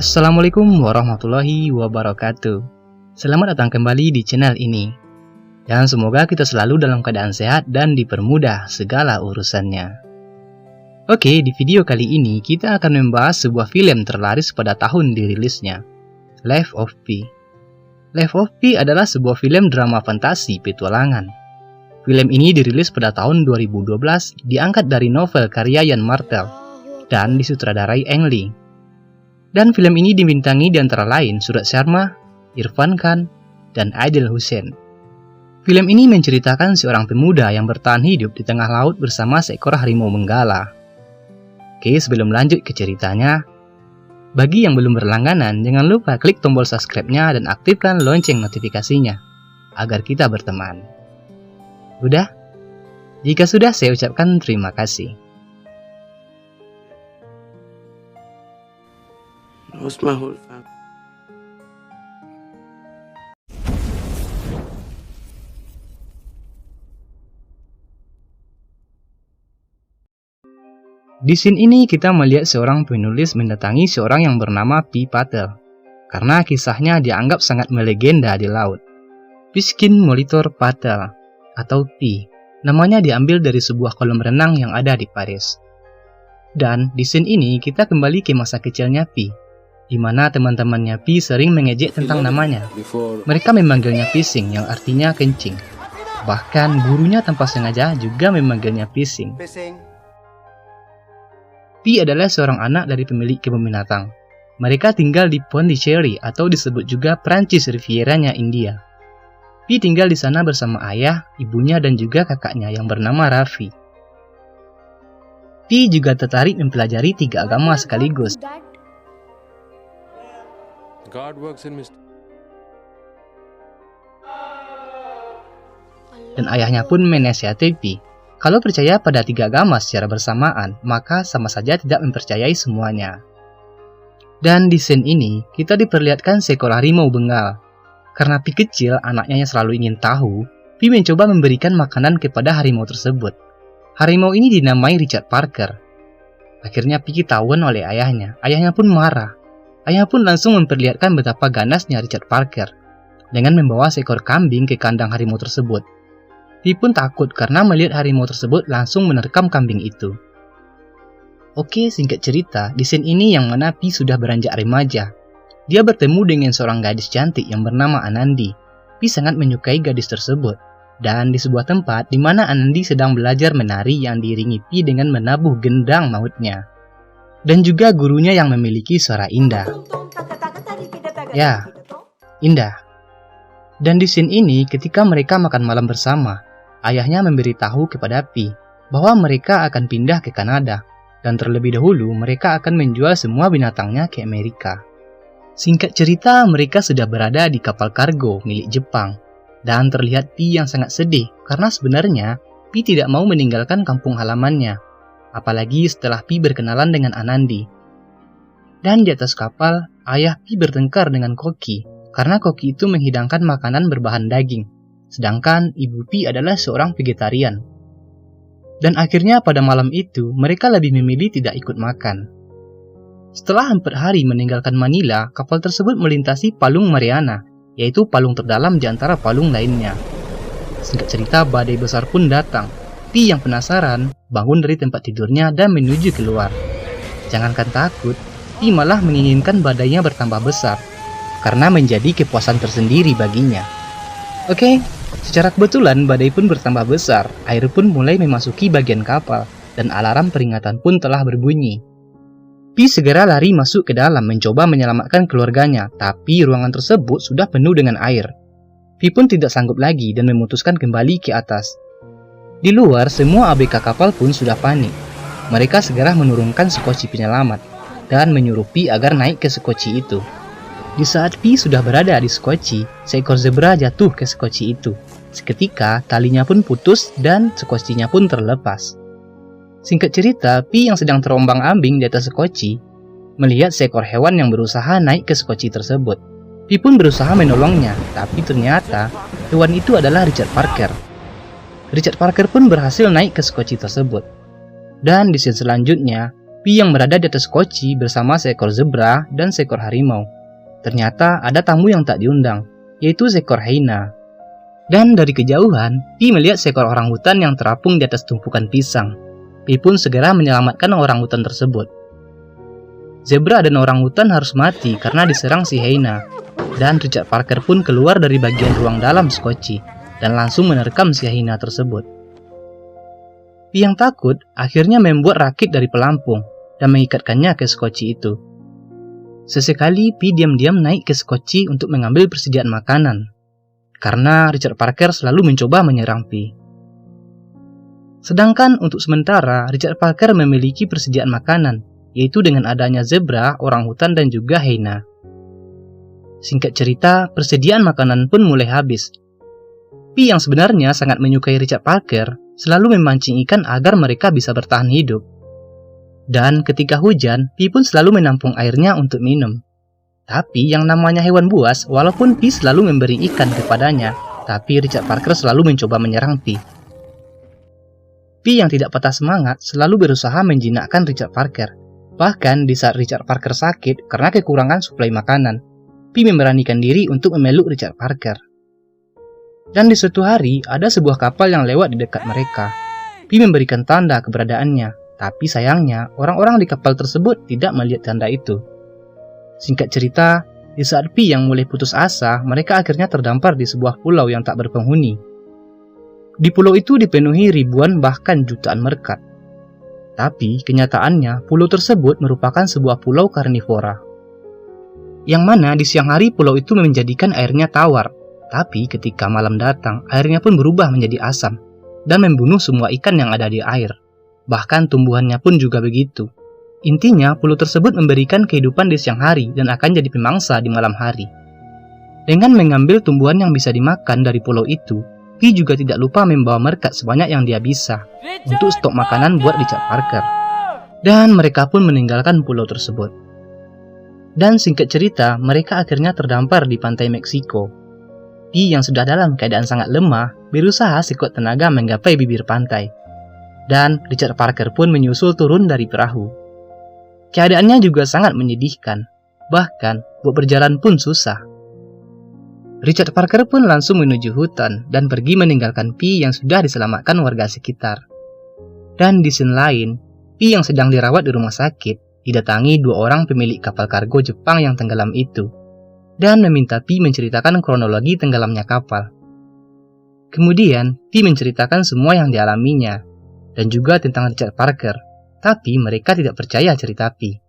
Assalamualaikum warahmatullahi wabarakatuh. Selamat datang kembali di channel ini. Dan semoga kita selalu dalam keadaan sehat dan dipermudah segala urusannya. Oke, di video kali ini kita akan membahas sebuah film terlaris pada tahun dirilisnya, Life of Pi. Life of Pi adalah sebuah film drama fantasi petualangan. Film ini dirilis pada tahun 2012, diangkat dari novel karya Yann Martel, dan disutradarai Ang Lee. Dan film ini dibintangi di antara lain Surat Sharma, Irfan Khan, dan Adil Hussein. Film ini menceritakan seorang pemuda yang bertahan hidup di tengah laut bersama seekor harimau benggala. Oke, sebelum lanjut ke ceritanya, bagi yang belum berlangganan, jangan lupa klik tombol subscribe-nya dan aktifkan lonceng notifikasinya, agar kita berteman. Udah? Jika sudah, saya ucapkan terima kasih. Lost my whole family. Di scene ini kita melihat seorang penulis mendatangi seorang yang bernama Pi Patel, karena kisahnya dianggap sangat melegenda di laut. Pishkin Molitor Patel, atau Pi, namanya diambil dari sebuah kolam renang yang ada di Paris. Dan di scene ini kita kembali ke masa kecilnya Pi, di mana teman-temannya Pi sering mengejek tentang namanya. Mereka memanggilnya Pising, yang artinya kencing. Bahkan gurunya tanpa sengaja juga memanggilnya Pising. Pi adalah seorang anak dari pemilik kebun binatang. Mereka tinggal di Pondicherry atau disebut juga Prancis Rivieranya India. Pi tinggal di sana bersama ayah, ibunya, dan juga kakaknya yang bernama Raffi. Pi juga tertarik mempelajari 3 agama sekaligus. God works in mystery. Dan ayahnya pun menasihati Pi, kalau percaya pada 3 agama secara bersamaan, maka sama saja tidak mempercayai semuanya. Dan di scene ini, kita diperlihatkan seekor harimau bengal. Karena Pi kecil, anaknya yang selalu ingin tahu, Pi mencoba memberikan makanan kepada harimau tersebut. Harimau ini dinamai Richard Parker. Akhirnya Pi ketahuan oleh ayahnya. Ayahnya pun marah. Ayah pun langsung memperlihatkan betapa ganasnya Richard Parker dengan membawa seekor kambing ke kandang harimau tersebut. Pi pun takut karena melihat harimau tersebut langsung menerkam kambing itu. Oke, singkat cerita, di scene ini yang mana Pi sudah beranjak remaja. Dia bertemu dengan seorang gadis cantik yang bernama Anandi. Pi sangat menyukai gadis tersebut. Dan di sebuah tempat di mana Anandi sedang belajar menari yang diiringi Pi dengan menabuh gendang mautnya. Dan juga gurunya yang memiliki suara indah. Ya, indah. Dan di scene ini ketika mereka makan malam bersama, ayahnya memberitahu kepada Pi bahwa mereka akan pindah ke Kanada. Dan terlebih dahulu mereka akan menjual semua binatangnya ke Amerika. Singkat cerita, mereka sudah berada di kapal kargo milik Jepang. Dan terlihat Pi yang sangat sedih karena sebenarnya Pi tidak mau meninggalkan kampung halamannya. Apalagi setelah Pi berkenalan dengan Anandi. Dan di atas kapal, ayah Pi bertengkar dengan koki, karena koki itu menghidangkan makanan berbahan daging, sedangkan ibu Pi adalah seorang vegetarian. Dan akhirnya pada malam itu, mereka lebih memilih tidak ikut makan. Setelah 4 hari meninggalkan Manila, kapal tersebut melintasi Palung Mariana, yaitu palung terdalam di antara palung lainnya. Singkat cerita, badai besar pun datang. Pi yang penasaran, bangun dari tempat tidurnya dan menuju keluar. Jangankan takut, Pi malah menginginkan badainya bertambah besar, karena menjadi kepuasan tersendiri baginya. Oke, secara kebetulan badai pun bertambah besar, air pun mulai memasuki bagian kapal, dan alarm peringatan pun telah berbunyi. Pi segera lari masuk ke dalam mencoba menyelamatkan keluarganya, tapi ruangan tersebut sudah penuh dengan air. Pi pun tidak sanggup lagi dan memutuskan kembali ke atas. Di luar, semua ABK kapal pun sudah panik. Mereka segera menurunkan sekoci penyelamat dan menyuruh Pi agar naik ke sekoci itu. Di saat Pi sudah berada di sekoci, seekor zebra jatuh ke sekoci itu. Seketika, talinya pun putus dan sekocinya pun terlepas. Singkat cerita, Pi yang sedang terombang-ambing di atas sekoci, melihat seekor hewan yang berusaha naik ke sekoci tersebut. Pi pun berusaha menolongnya, tapi ternyata hewan itu adalah Richard Parker. Richard Parker pun berhasil naik ke sekoci tersebut. Dan di scene selanjutnya, Pi yang berada di atas koci bersama seekor zebra dan seekor harimau. Ternyata ada tamu yang tak diundang, yaitu seekor hyena. Dan dari kejauhan, Pi melihat seekor orangutan yang terapung di atas tumpukan pisang. Pi pun segera menyelamatkan orangutan tersebut. Zebra dan orangutan harus mati karena diserang si hyena. Dan Richard Parker pun keluar dari bagian ruang dalam skoci dan langsung menerkam si hyena tersebut. Pi yang takut akhirnya membuat rakit dari pelampung dan mengikatkannya ke skoci itu. Sesekali Pi diam-diam naik ke skoci untuk mengambil persediaan makanan, karena Richard Parker selalu mencoba menyerang Pi. Sedangkan untuk sementara Richard Parker memiliki persediaan makanan, yaitu dengan adanya zebra, orangutan dan juga hyena. Singkat cerita, persediaan makanan pun mulai habis. Pi yang sebenarnya sangat menyukai Richard Parker selalu memancing ikan agar mereka bisa bertahan hidup. Dan ketika hujan, Pi pun selalu menampung airnya untuk minum. Tapi yang namanya hewan buas, walaupun Pi selalu memberi ikan kepadanya, tapi Richard Parker selalu mencoba menyerang Pi. Pi yang tidak patah semangat selalu berusaha menjinakkan Richard Parker. Bahkan di saat Richard Parker sakit karena kekurangan suplai makanan, Pi memberanikan diri untuk memeluk Richard Parker. Dan di suatu hari, ada sebuah kapal yang lewat di dekat mereka. Pi memberikan tanda keberadaannya, tapi sayangnya orang-orang di kapal tersebut tidak melihat tanda itu. Singkat cerita, di saat Pi yang mulai putus asa, mereka akhirnya terdampar di sebuah pulau yang tak berpenghuni. Di pulau itu dipenuhi ribuan bahkan jutaan meerkat. Tapi kenyataannya, pulau tersebut merupakan sebuah pulau karnivora. Yang mana di siang hari pulau itu menjadikan airnya tawar. Tapi ketika malam datang, airnya pun berubah menjadi asam dan membunuh semua ikan yang ada di air. Bahkan tumbuhannya pun juga begitu. Intinya, pulau tersebut memberikan kehidupan di siang hari dan akan jadi pemangsa di malam hari. Dengan mengambil tumbuhan yang bisa dimakan dari pulau itu, Pi juga tidak lupa membawa meerkat sebanyak yang dia bisa untuk stok makanan buat Richard Parker. Dan mereka pun meninggalkan pulau tersebut. Dan singkat cerita, mereka akhirnya terdampar di pantai Meksiko. Pi yang sudah dalam keadaan sangat lemah berusaha sekuat tenaga menggapai bibir pantai. Dan Richard Parker pun menyusul turun dari perahu. Keadaannya juga sangat menyedihkan. Bahkan buat berjalan pun susah. Richard Parker pun langsung menuju hutan dan pergi meninggalkan Pi yang sudah diselamatkan warga sekitar. Dan di scene lain, Pi yang sedang dirawat di rumah sakit didatangi dua orang pemilik kapal kargo Jepang yang tenggelam itu dan meminta Pi menceritakan kronologi tenggelamnya kapal. Kemudian, Pi menceritakan semua yang dialaminya dan juga tentang Richard Parker, tapi mereka tidak percaya cerita Pi.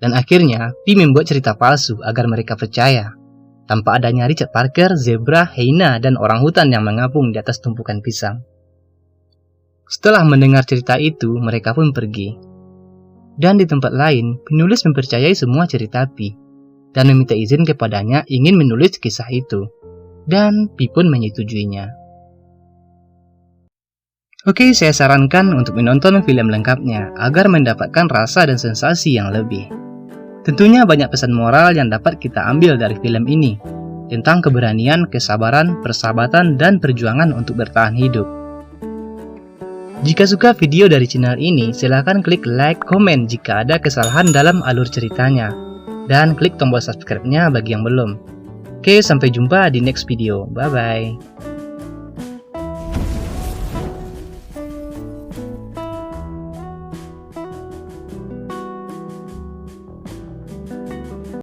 Dan akhirnya, Pi membuat cerita palsu agar mereka percaya. Tanpa adanya Richard Parker, zebra, hyena, dan orangutan yang mengapung di atas tumpukan pisang. Setelah mendengar cerita itu, mereka pun pergi. Dan di tempat lain, penulis mempercayai semua cerita Pi dan meminta izin kepadanya ingin menulis kisah itu. Dan Pi pun menyetujuinya. Oke, saya sarankan untuk menonton film lengkapnya agar mendapatkan rasa dan sensasi yang lebih. Tentunya banyak pesan moral yang dapat kita ambil dari film ini tentang keberanian, kesabaran, persahabatan, dan perjuangan untuk bertahan hidup. Jika suka video dari channel ini, silahkan klik like, komen jika ada kesalahan dalam alur ceritanya, dan klik tombol subscribe-nya bagi yang belum. Oke, sampai jumpa di next video. Bye-bye.